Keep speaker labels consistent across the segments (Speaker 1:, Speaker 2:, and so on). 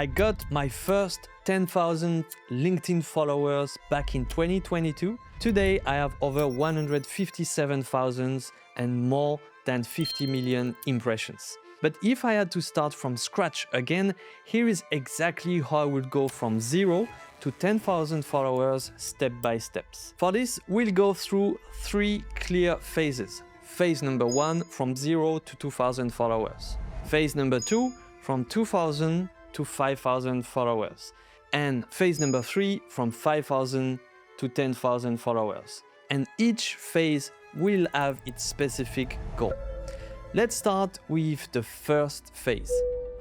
Speaker 1: I got my first 10,000 LinkedIn followers back in 2022. Today, I have over 157,000 and more than 50 million impressions. But if I had to start from scratch again, here is exactly how I would go from 0 to 10,000 followers step by step. For this, we'll go through 3 clear phases. Phase number 1, from 0 to 2,000 followers. Phase number 2, from 2,000 to 5,000 followers. And phase number 3, from 5,000 to 10,000 followers. And each phase will have its specific goal. Let's start with the first phase.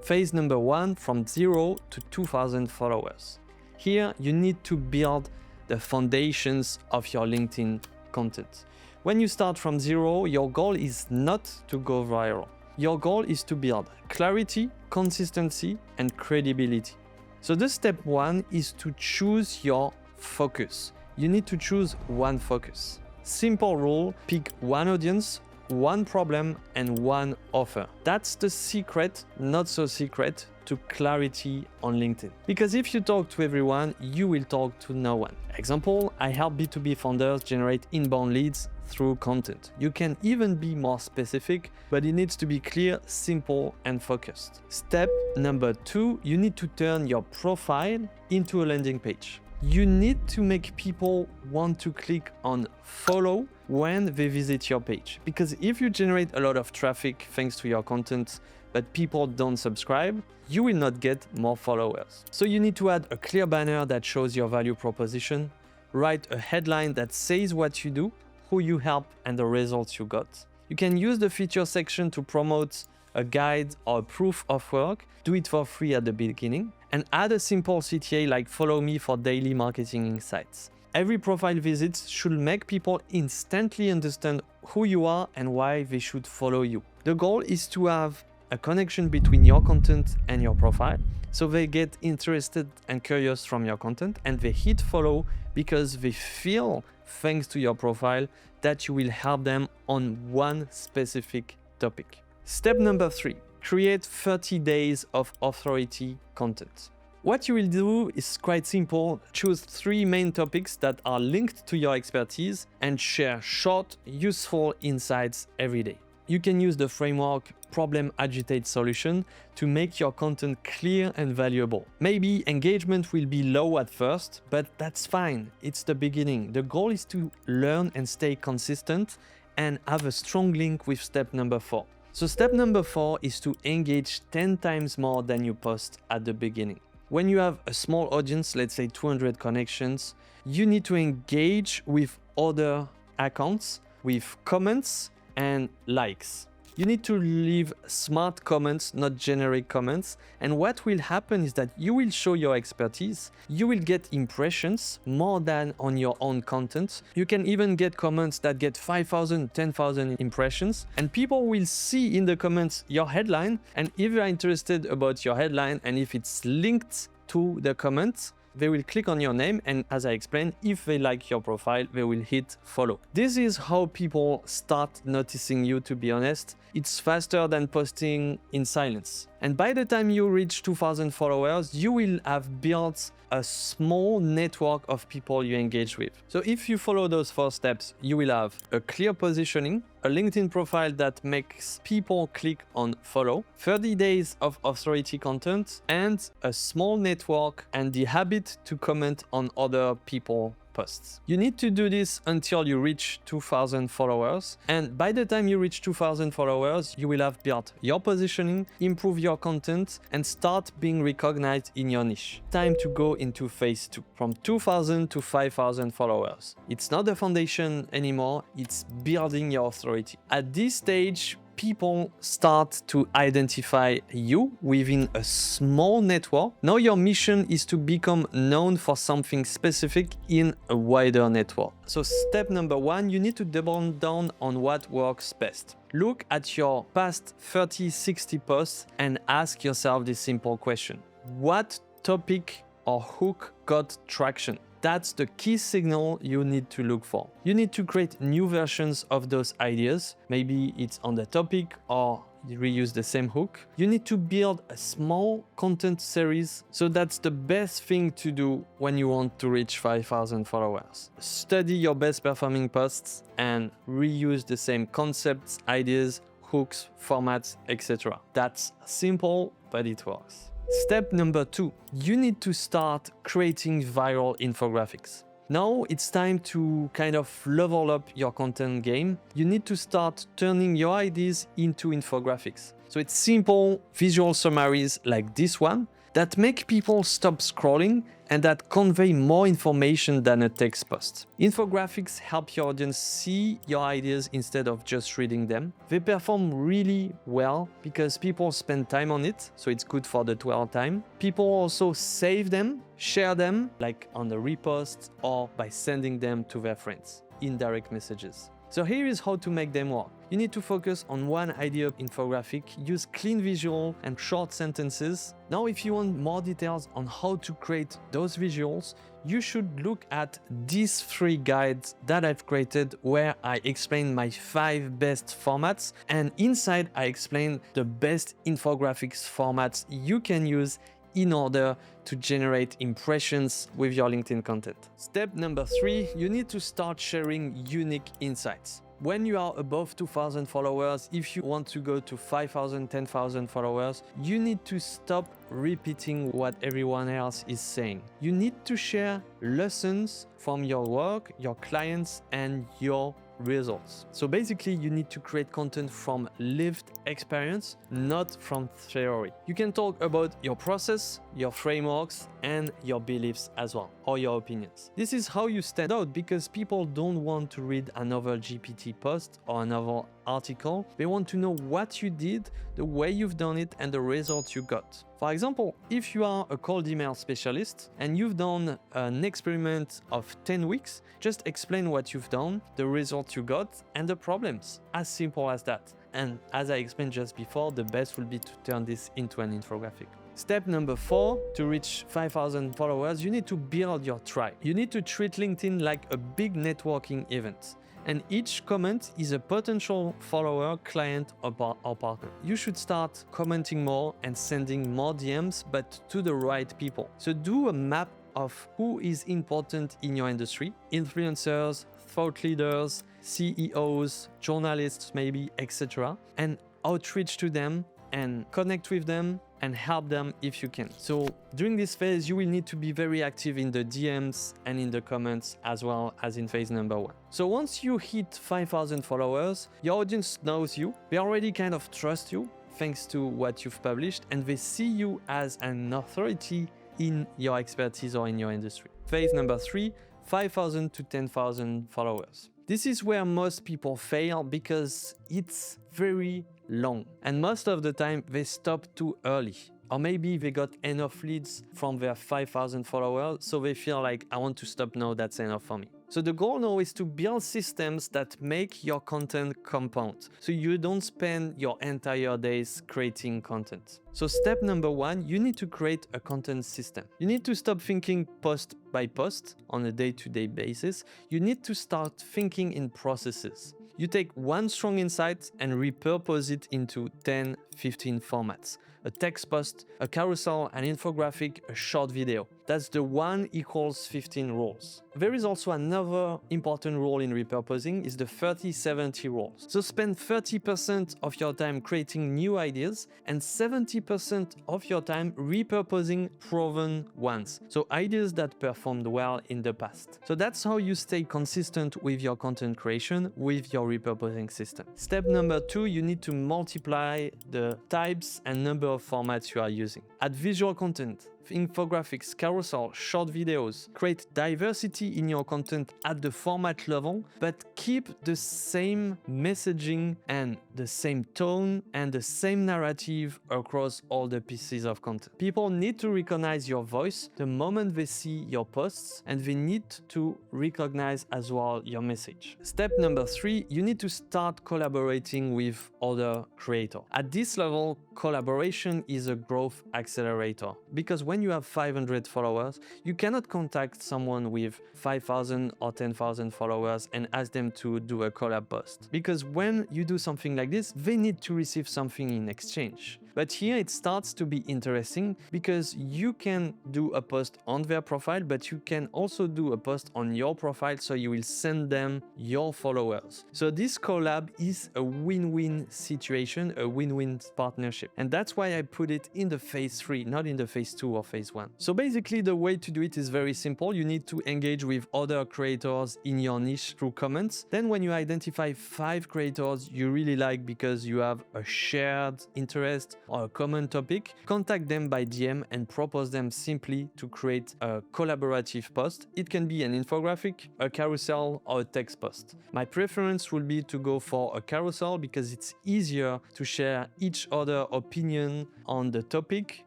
Speaker 1: Phase number 1, from 0 to 2,000 followers. Here, you need to build the foundations of your LinkedIn content. When you start from 0, your goal is not to go viral. Your goal is to build clarity, consistency, and credibility. So the step 1 is to choose your focus. You need to choose one focus. Simple rule, pick one audience, one problem, and one offer. That's the secret, not so secret, to clarity on LinkedIn. Because if you talk to everyone, you will talk to no one. Example, I help B2B founders generate inbound leads through content. You can even be more specific, but it needs to be clear, simple, and focused. Step number 2, you need to turn your profile into a landing page. You need to make people want to click on follow when they visit your page. Because if you generate a lot of traffic thanks to your content, but people don't subscribe, you will not get more followers. So you need to add a clear banner that shows your value proposition, write a headline that says what you do, who you help, and the results you got. You can use the feature section to promote a guide or a proof of work. Do it for free at the beginning, and add a simple CTA like follow me for daily marketing insights. Every profile visit should make people instantly understand who you are and why they should follow you. The goal is to have a connection between your content and your profile, so they get interested and curious from your content, and they hit follow because they feel, thanks to your profile, that you will help them on one specific topic. Step number 3, create 30 days of authority content. What you will do is quite simple. Choose 3 main topics that are linked to your expertise and share short, useful insights every day. You can use the framework Problem Agitate Solution to make your content clear and valuable. Maybe engagement will be low at first, but that's fine. It's the beginning. The goal is to learn and stay consistent and have a strong link with step number 4. So step number 4 is to engage 10 times more than you post at the beginning. When you have a small audience, let's say 200 connections, you need to engage with other accounts, with comments and likes. You need to leave smart comments, not generic comments. And what will happen is that you will show your expertise. You will get impressions more than on your own content. You can even get comments that get 5,000, 10,000 impressions. And people will see in the comments your headline. And if you're interested about your headline and if it's linked to the comments, they will click on your name, and as I explained, if they like your profile, they will hit follow. This is how people start noticing you, to be honest. It's faster than posting in silence. And by the time you reach 2,000 followers, you will have built a small network of people you engage with. So if you follow those 4 steps, you will have a clear positioning, a LinkedIn profile that makes people click on follow, 30 days of authority content, and a small network and the habit to comment on other people's posts. You need to do this until you reach 2,000 followers. And by the time you reach 2,000 followers, you will have built your positioning, improve your content, and start being recognized in your niche. Time to go into phase 2, from 2,000 to 5,000 followers. It's not the foundation anymore, it's building your authority. At this stage, people start to identify you within a small network. Now your mission is to become known for something specific in a wider network. So step number 1, you need to double down on what works best. Look at your past 30, 60 posts and ask yourself this simple question. What topic or hook got traction? That's the key signal you need to look for. You need to create new versions of those ideas. Maybe it's on the topic or reuse the same hook. You need to build a small content series. So that's the best thing to do when you want to reach 5,000 followers. Study your best performing posts and reuse the same concepts, ideas, hooks, formats, etc. That's simple, but it works. Step number 2, you need to start creating viral infographics. Now it's time to kind of level up your content game. You need to start turning your ideas into infographics. So it's simple visual summaries like this one that make people stop scrolling and that convey more information than a text post. Infographics help your audience see your ideas instead of just reading them. They perform really well because people spend time on it, so it's good for the dwell time. People also save them, share them, like on the reposts or by sending them to their friends, indirect messages. So here is how to make them work. You need to focus on one idea infographic, use clean visual and short sentences. Now, if you want more details on how to create those visuals, you should look at these 3 guides that I've created where I explain my 5 best formats, and inside I explain the best infographics formats you can use in order to generate impressions with your LinkedIn content. Step number 3, you need to start sharing unique insights. When you are above 2,000 followers, if you want to go to 5,000, 10,000 followers, you need to stop repeating what everyone else is saying. You need to share lessons from your work, your clients, and your results. So basically, you need to create content from lived experience, not from theory. You can talk about your process, your frameworks, and your beliefs as well, or your opinions. This is how you stand out because people don't want to read another GPT post or another article. They want to know what you did, the way you've done it, and the results you got. For example, if you are a cold email specialist and you've done an experiment of 10 weeks, just explain what you've done, the results you got, and the problems. As simple as that. And as I explained just before, the best will be to turn this into an infographic. Step number 4, to reach 5,000 followers, you need to build your tribe. You need to treat LinkedIn like a big networking event. And each comment is a potential follower, client, or partner. You should start commenting more and sending more DMs, but to the right people. So do a map of who is important in your industry: influencers, thought leaders, CEOs, journalists maybe, etc. And outreach to them and connect with them and help them if you can. So during this phase, you will need to be very active in the DMs and in the comments as well as in phase number 1. So once you hit 5,000 followers, your audience knows you. They already kind of trust you thanks to what you've published, and they see you as an authority in your expertise or in your industry. Phase number 3, 5,000 to 10,000 followers. This is where most people fail because it's very long. And most of the time they stop too early. Or maybe they got enough leads from their 5,000 followers, so they feel like, I want to stop now, that's enough for me. So the goal now is to build systems that make your content compound, so you don't spend your entire days creating content. So step number 1, you need to create a content system. You need to stop thinking post by post on a day-to-day basis. You need to start thinking in processes. You take one strong insight and repurpose it into 10, 15 formats. A text post, a carousel, an infographic, a short video. That's the 1 equals 15 rules. There is also another important rule in repurposing, is the 30-70 rule. So spend 30% of your time creating new ideas and 70% of your time repurposing proven ones. So ideas that performed well in the past. So that's how you stay consistent with your content creation with your repurposing system. Step number 2, you need to multiply the types and number of formats you are using. Add visual content, infographics, carousel, short videos. Create diversity in your content at the format level, but keep the same messaging and the same tone and the same narrative across all the pieces of content. People need to recognize your voice the moment they see your posts, and they need to recognize as well your message. Step number 3, you need to start collaborating with other creators. At this level, collaboration is a growth accelerator, because when when you have 500 followers, you cannot contact someone with 5,000 or 10,000 followers and ask them to do a collab post. Because when you do something like this, they need to receive something in exchange. But here it starts to be interesting because you can do a post on their profile, but you can also do a post on your profile, so you will send them your followers. So this collab is a win-win situation, a win-win partnership. And that's why I put it in the phase 3, not in the phase 2 or phase 1. So basically the way to do it is very simple. You need to engage with other creators in your niche through comments. Then when you identify 5 creators you really like because you have a shared interest or a common topic, contact them by DM and propose them simply to create a collaborative post. It can be an infographic, a carousel, or a text post. My preference will be to go for a carousel because it's easier to share each other opinion on the topic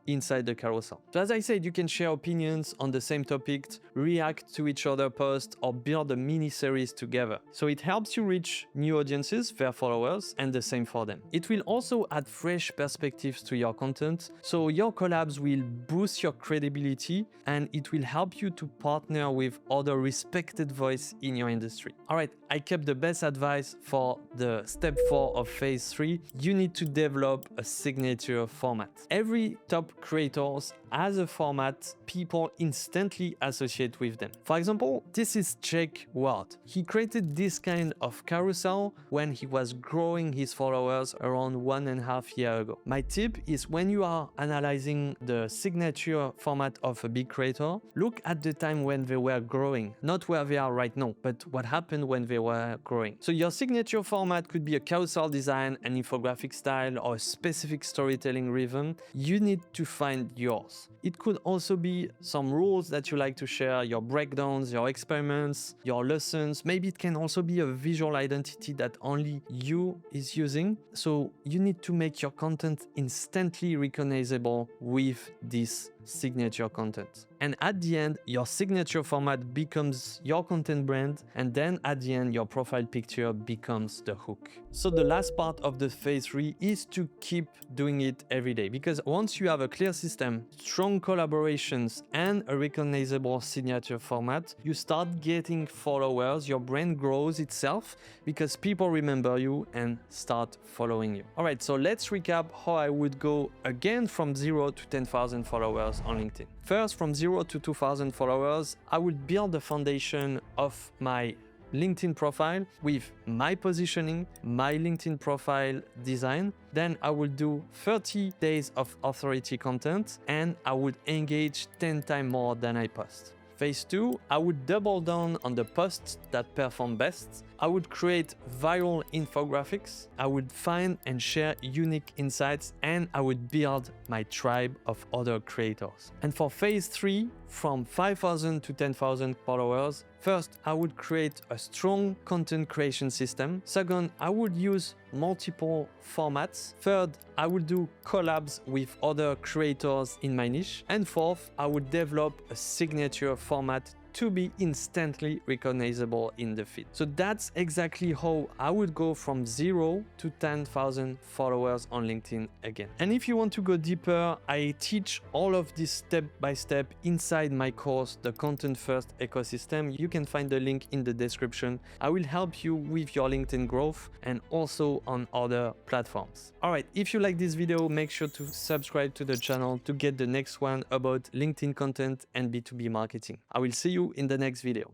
Speaker 1: inside the carousel. So as I said, you can share opinions on the same topic, react to each other posts, or build a mini series together. So it helps you reach new audiences, their followers, and the same for them. It will also add fresh perspectives to your content, so your collabs will boost your credibility and it will help you to partner with other respected voices in your industry. Alright, I kept the best advice for the step 4 of phase 3. You need to develop a signature format. Every top creators has a format people instantly associate with them. For example, this is Jake Ward. He created this kind of carousel when he was growing his followers around 1.5 years ago. My tip is when you are analyzing the signature format of a big creator, look at the time when they were growing, not where they are right now, but what happened when they were growing. So your signature format could be a carousel design, an infographic style, or a specific storytelling rhythm. You need to find yours. It could also be some rules that you like to share, your breakdowns, your experiments, your lessons. Maybe it can also be a visual identity that only you is using. So you need to make your content instantly recognizable with this signature content. And at the end, your signature format becomes your content brand, and then at the end, your profile picture becomes the hook. So the last part of the phase 3 is to keep doing it every day, because once you have a clear system, strong collaborations, and a recognizable signature format, you start getting followers, your brand grows itself because people remember you and start following you. All right, so let's recap how I would go again from 0 to 10,000 followers on LinkedIn. First, from 0 to 2,000 followers, I would build the foundation of my LinkedIn profile with my positioning, my LinkedIn profile design. Then I will do 30 days of authority content and I would engage 10 times more than I post. Phase 2, I would double down on the posts that perform best. I would create viral infographics. I would find and share unique insights, and I would build my tribe of other creators. And for phase 3, from 5,000 to 10,000 followers, first, I would create a strong content creation system. Second, I would use multiple formats. Third, I would do collabs with other creators in my niche. And fourth, I would develop a signature format to be instantly recognizable in the feed. So that's exactly how I would go from 0 to 10,000 followers on LinkedIn again. And if you want to go deeper, I teach all of this step by step inside my course, the Content First Ecosystem. You can find the link in the description. I will help you with your LinkedIn growth and also on other platforms. All right, if you like this video, make sure to subscribe to the channel to get the next one about LinkedIn content and B2B marketing. I will see you in the next video.